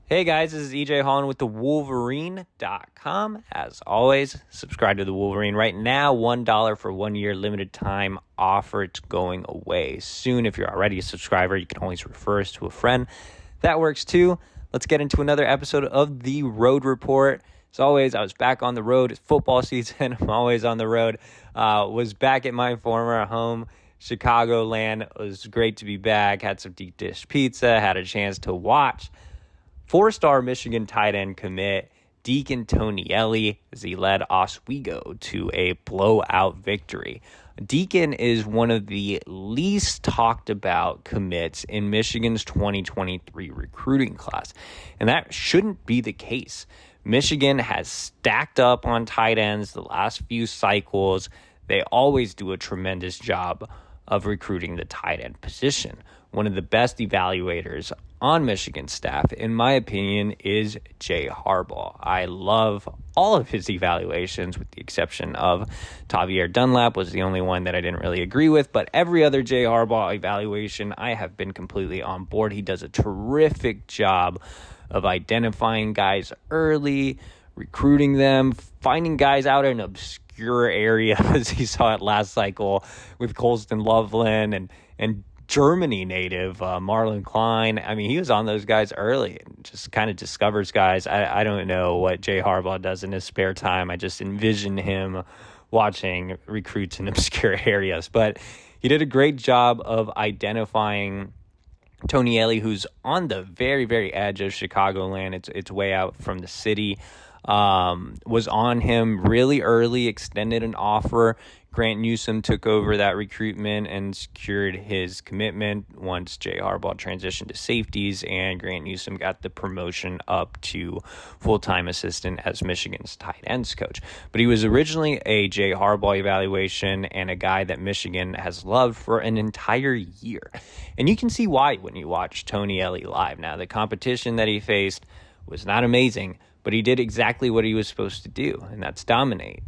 Hey guys, this is Holland with the Wolverine.com. As always, subscribe to the Wolverine right now. $1 for 1 year limited time offer. It's going away soon. If you're already a subscriber, you can always refer us to a friend. That works too. Let's get into another episode of the Road Report. As always, I was back on the road. It's football season. I'm always on the road. Was back at my former home, Chicagoland. It was great to be back. Had some deep dish pizza. Had a chance to watch four-star Michigan tight end commit Deakon Tonielli as he led Oswego to a blowout victory. Deakon is one of the least talked about commits in Michigan's 2023 recruiting class, and that shouldn't be the case. Michigan has stacked up on tight ends the last few cycles. They always do a tremendous job of recruiting the tight end position. One of the best evaluators on Michigan's staff, in my opinion, is Harbaugh. I love all of his evaluations, with the exception of Tavier Dunlap was the only one that I didn't really agree with, but every other Harbaugh evaluation, I have been completely on board. He does a terrific job of identifying guys early, recruiting them, finding guys out in obscure areas. He saw it last cycle with Colston Loveland and Germany native Marlon Klein. I mean, he was on those guys early and just kind of discovers guys. I don't know what Harbaugh does in his spare time. I just envision him watching recruits in obscure areas. But he did a great job of identifying Tonielli, who's on the very, very edge of Chicagoland. It's way out from the city. Was on him really early, extended an offer. Grant Newsome took over that recruitment and secured his commitment once Harbaugh transitioned to safeties, and Grant Newsome got the promotion up to full-time assistant as Michigan's tight ends coach. But he was originally a Harbaugh evaluation and a guy that Michigan has loved for an entire year. And you can see why when you watch Tonielli live. Now, the competition that he faced was not amazing, but he did exactly what he was supposed to do, and that's dominate.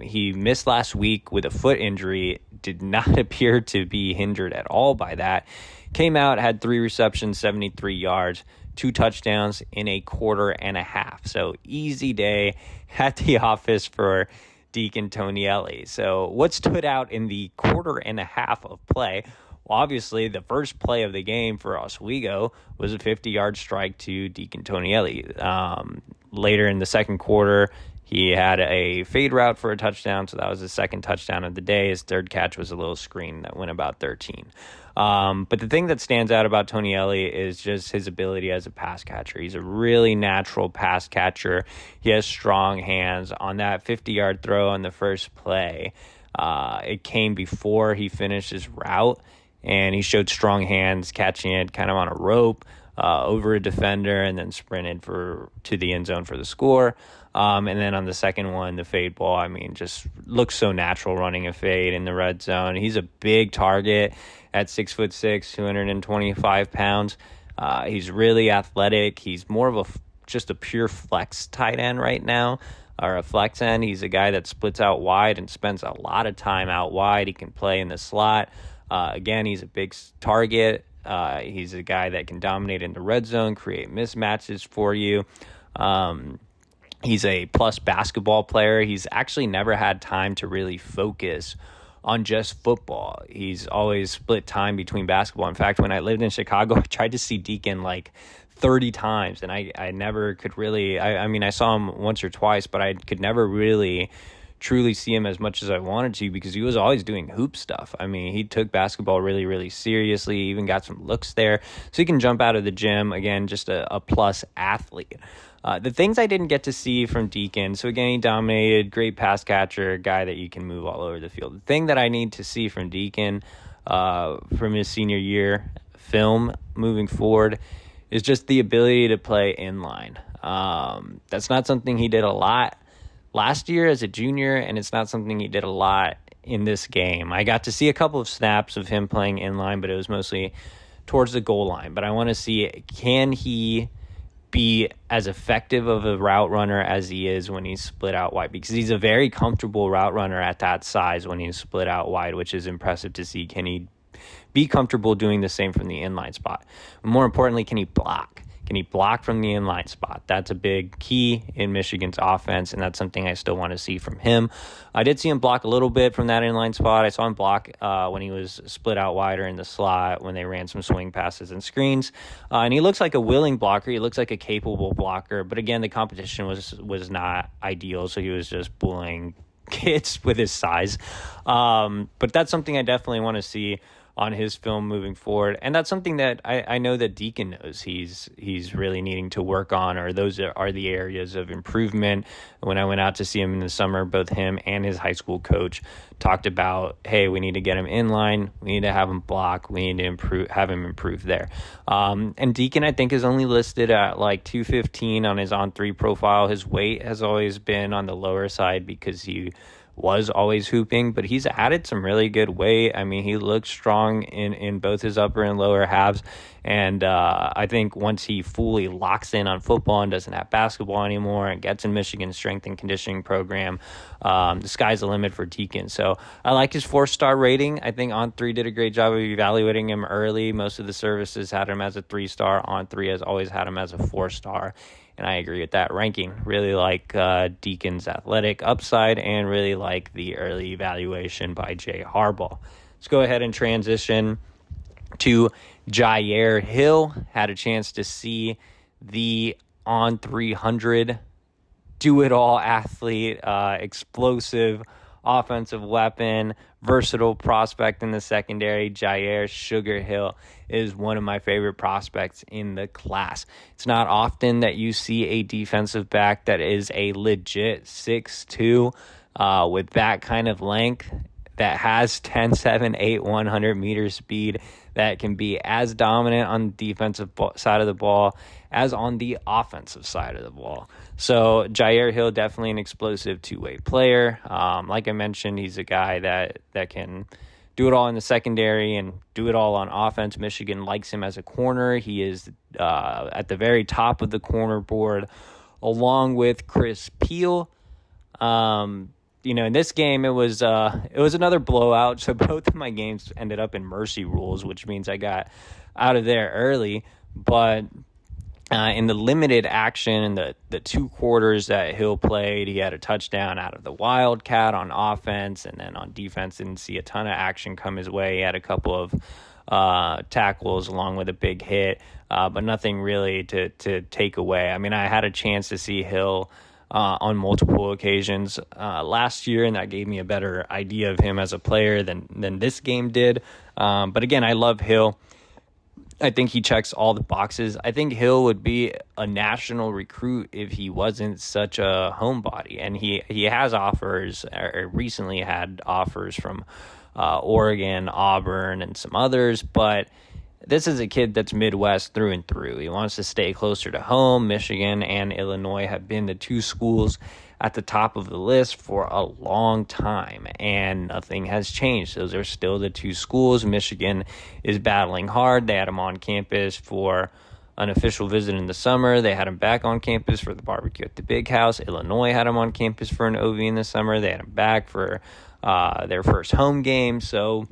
He missed last week with a foot injury, did not appear to be hindered at all by that. Came out, had 3 receptions, 73 yards, 2 touchdowns in a quarter and a half. So easy day at the office for Deakon Tonielli. So what stood out in the quarter and a half of play? Well, obviously, the first play of the game for Oswego was a 50-yard strike to Deakon Tonielli. Later in the second quarter, he had a fade route for a touchdown, so that was his second touchdown of the day. His third catch was a little screen that went about 13. But the thing that stands out about Tonielli is just his ability as a pass catcher. He's a really natural pass catcher. He has strong hands. On that 50-yard throw on the first play, it came before he finished his route, and he showed strong hands, catching it kind of on a rope over a defender, and then sprinted to the end zone for the score. And then on the second one, the fade ball, I mean, just looks so natural running a fade in the red zone. He's a big target at 6'6", 225 pounds. He's really athletic. He's more of just a pure flex tight end right now, or a flex end. He's a guy that splits out wide and spends a lot of time out wide. He can play in the slot. Again, he's a big target. He's a guy that can dominate in the red zone, create mismatches for you. He's a plus basketball player. He's actually never had time to really focus on just football. He's always split time between basketball. In fact, when I lived in Chicago, I tried to see Deakon like 30 times, and I never could really, I mean, I saw him once or twice, but I could never really truly see him as much as I wanted to, because he was always doing hoop stuff. I mean, he took basketball really, really seriously, even got some looks there. So he can jump out of the gym. Again, just a plus athlete. The things I didn't get to see from Deakon, so again, he dominated, great pass catcher, guy that you can move all over the field. The thing that I need to see from Deakon from his senior year film moving forward is just the ability to play inline. That's not something he did a lot last year as a junior, and it's not something he did a lot in this game. I got to see a couple of snaps of him playing inline, but it was mostly towards the goal line. But I want to see, can he be as effective of a route runner as he is when he's split out wide? Because he's a very comfortable route runner at that size when he's split out wide, which is impressive to see. Can he be comfortable doing the same from the inline spot? More importantly, can he block? Can he block from the inline spot? That's a big key in Michigan's offense, and that's something I still want to see from him. I did see him block a little bit from that inline spot. I saw him block when he was split out wider in the slot when they ran some swing passes and screens. And he looks like a willing blocker. He looks like a capable blocker. But again, the competition was not ideal, so he was just bullying kids with his size. But that's something I definitely want to see on his film moving forward. And that's something that I know that Deakon knows he's really needing to work on, or those are the areas of improvement. When I went out to see him in the summer, both him and his high school coach talked about, hey, we need to get him in line. We need to have him block. We need to have him improve there. And Deakon, I think, is only listed at like 215 on his on-3 profile. His weight has always been on the lower side because he was always hooping, but he's added some really good weight. I mean, he looks strong in both his upper and lower halves. And I think once he fully locks in on football and doesn't have basketball anymore and gets in Michigan's strength and conditioning program, the sky's the limit for Deakon. So I like his 4-star rating. I think On3 did a great job of evaluating him early. Most of the services had him as a 3-star. On3 has always had him as a 4-star. And I agree with that ranking. Really like Deacon's athletic upside and really like the early evaluation by Jay Harbaugh. Let's go ahead and transition to Jyaire Hill. Had a chance to see the on 300 do-it-all athlete, explosive offensive weapon, versatile prospect in the secondary. Jyaire Hill is one of my favorite prospects in the class. It's not often that you see a defensive back that is a legit 6'2", with that kind of length, that has 10, 7, 8, 100 meter speed, that can be as dominant on the defensive side of the ball as on the offensive side of the ball. So Jyaire Hill, definitely an explosive two-way player. Like I mentioned, he's a guy that can do it all in the secondary and do it all on offense. Michigan likes him as a corner. He is at the very top of the corner board, along with Chris Peel. In this game, it was another blowout. So both of my games ended up in mercy rules, which means I got out of there early. But in the limited action in the 2 quarters that Hill played, he had a touchdown out of the Wildcat on offense, and then on defense didn't see a ton of action come his way. He had a couple of tackles along with a big hit, but nothing really to take away. I mean, I had a chance to see Hill on multiple occasions last year, and that gave me a better idea of him as a player than this game did. But again, I love Hill. I think he checks all the boxes. I think Hill would be a national recruit if he wasn't such a homebody. And he has offers, or recently had offers from Oregon, Auburn, and some others. But this is a kid that's Midwest through and through. He wants to stay closer to home. Michigan and Illinois have been the 2 schools at the top of the list for a long time, and nothing has changed. Those are still the 2 schools. Michigan is battling hard. They had him on campus for an official visit in the summer. They had him back on campus for the barbecue at the Big House. Illinois had him on campus for an OV in the summer. They had him back for their first home game. So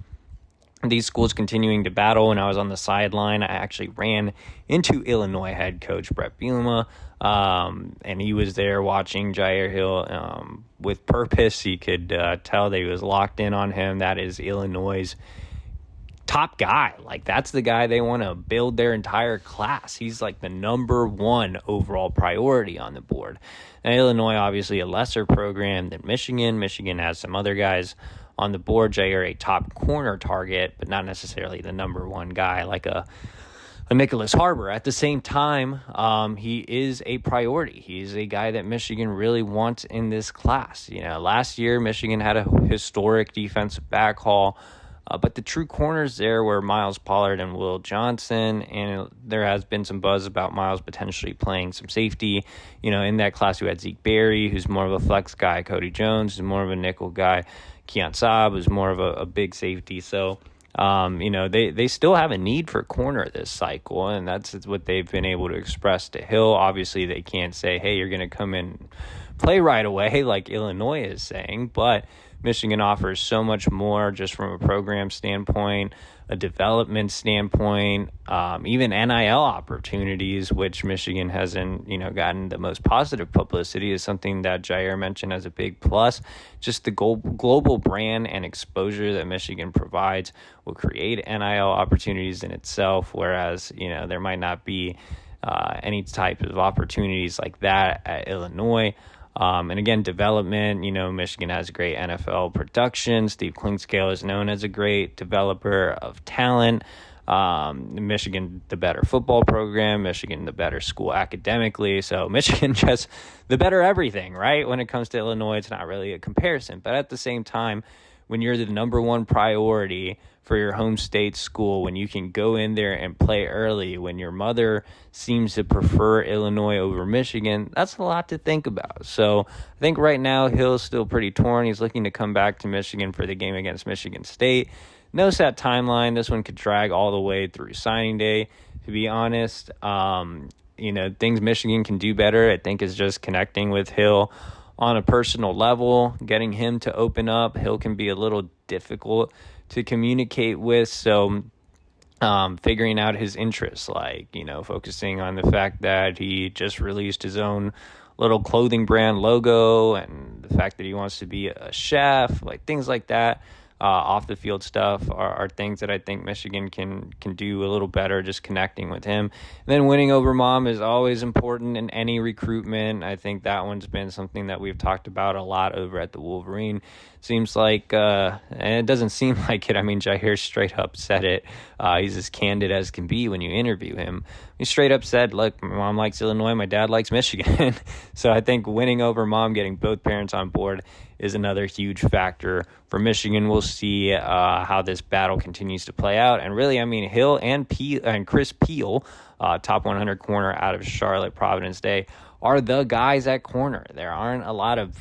these schools continuing to battle. When I was on the sideline, I actually ran into Illinois head coach Brett Bielema, and he was there watching Jyaire Hill with purpose. He could tell that he was locked in on him. That is Illinois' top guy. Like, that's the guy they want to build their entire class. He's like the number 1 overall priority on the board. And Illinois, obviously a lesser program than Michigan. Michigan has some other guys on the board. Jyaire, a top corner target, but not necessarily the number 1 guy like a Nicholas Harbaugh. At the same time, he is a priority. He's a guy that Michigan really wants in this class. Last year, Michigan had a historic defensive back haul, but the true corners there were Miles Pollard and Will Johnson, and there has been some buzz about Miles potentially playing some safety. In that class, you had Zeke Berry, who's more of a flex guy, Cody Jones, who's more of a nickel guy, Keon Saab, who's more of a big safety. So, they still have a need for corner this cycle, and that's what they've been able to express to Hill. Obviously, they can't say, hey, you're going to come in, play right away like Illinois is saying, but Michigan offers so much more just from a program standpoint, a development standpoint, even NIL opportunities, which Michigan hasn't, gotten the most positive publicity, is something that Jyaire mentioned as a big plus. Just the global brand and exposure that Michigan provides will create NIL opportunities in itself, whereas, there might not be any type of opportunities like that at Illinois. And again, development, Michigan has great NFL production. Steve Klingscale is known as a great developer of talent. Michigan, the better football program. Michigan, the better school academically. So Michigan just the better everything, right? When it comes to Illinois, it's not really a comparison. But at the same time, when you're the number one priority for your home state school, when you can go in there and play early, when your mother seems to prefer Illinois over Michigan, that's a lot to think about. So I think right now Hill's still pretty torn. He's looking to come back to Michigan for the game against Michigan State. No set timeline. This one could drag all the way through signing day, to be honest. Things Michigan can do better, I think, is just connecting with Hill on a personal level, getting him to open up. Hill can be a little difficult to communicate with, so figuring out his interests, focusing on the fact that he just released his own little clothing brand logo, and the fact that he wants to be a chef, things like that. Off the field stuff are things that I think Michigan can do a little better, just connecting with him. And then winning over mom is always important in any recruitment. I think that one's been something that we've talked about a lot over at the Wolverine. Seems like, and it doesn't seem like it. I mean, Jyaire straight up said it. He's as candid as can be when you interview him. He straight up said, look, my mom likes Illinois, my dad likes Michigan. So I think winning over mom, getting both parents on board, is another huge factor for Michigan. We'll see how this battle continues to play out. And really, I mean, Hill and Chris Peel, top 100 corner out of Charlotte, Providence Day, are the guys at corner. There aren't a lot of,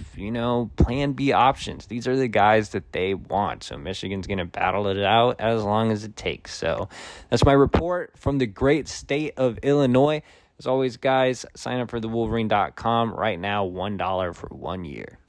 plan B options. These are the guys that they want. So Michigan's going to battle it out as long as it takes. So that's my report from the great state of Illinois. As always, guys, sign up for the Wolverine.com right now, $1 for 1 year.